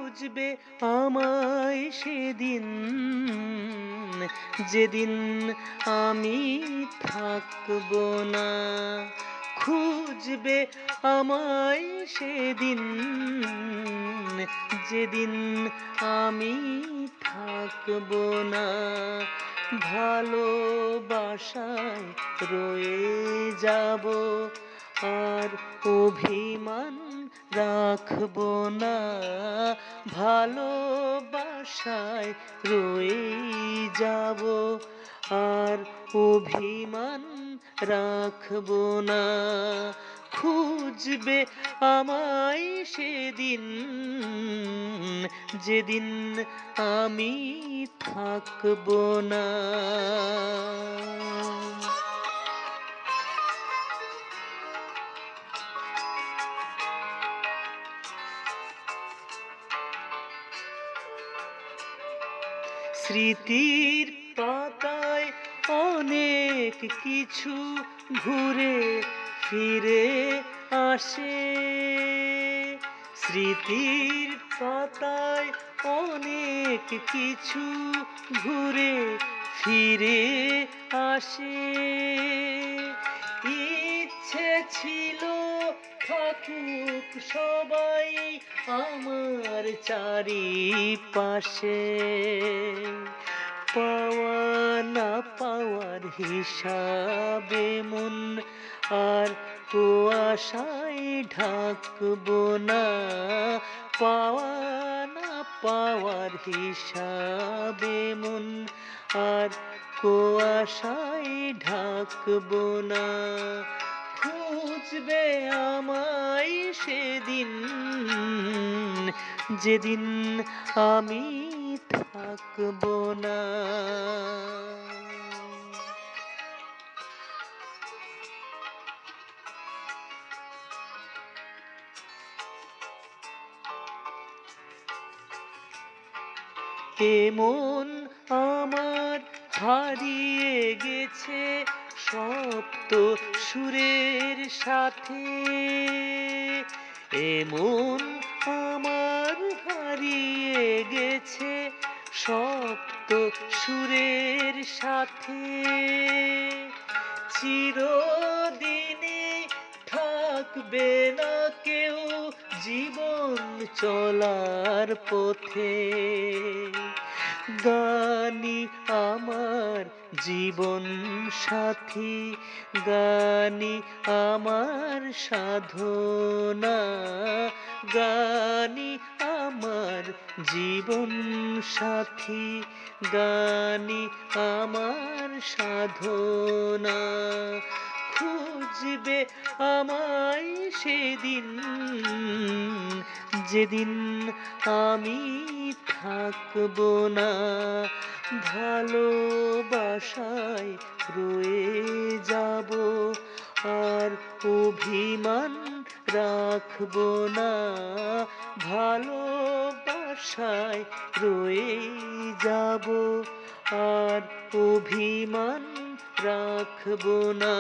খুঁজবে আমায় সেদিন, যেদিন আমি থাকবো না। খুঁজবে আমায় সেদিন, যেদিন আমি থাকবো না। ভালোবাসায় রয়ে যাব, আর অভিমান রাখবো না। ভালোবাসায় রয়ে যাব, আর অভিমান রাখবো না। খুঁজবে আমায় সেদিন, যেদিন আমি থাকবো না। স্মৃতির পাতায় অনেক কিছু ঘুরে ফিরে আসে। স্মৃতির পাতায় অনেক কিছু ঘুরে ফিরে আসে। ইচ্ছে ছিল থাকুক সবাই আমার চারিপাশে, পাওয়া না পাওয়ার হিসাবে মন আর কুয়াশায় ঢাকবো না। পাওয়া না পাওয়ার হিসাবে মন আর কুয়াশায় ঢাকবো না। খুঁজবে আমায় সেদিন, যেদিন আমি থাকবো না। এমন আমার হারিয়ে গেছে সপ্ত সুরের সাথে। এমন আমার হারিয়ে গেছে সপ্ত সুরের সাথে। চিরদিনই থাকবে না কেউ জীবন চলার পথে। গানই আমার জীবন সাথী, গানই আমার সাধনা। গানই আমার জীবন সাথী, গানই আমার সাধনা। খুঁজবে আমায় সেদিন, যেদিন আমি থাকবো না। ভালোবাসায় রয়ে যাব, আর অভিমান রাখবো না। ভালোবাসায় রয়ে যাব, আর অভিমান রাখবো না।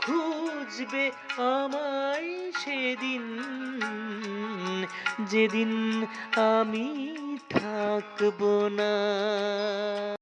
খুঁজবে আমায় সেদিন, যেদিন আমি থাকবো না।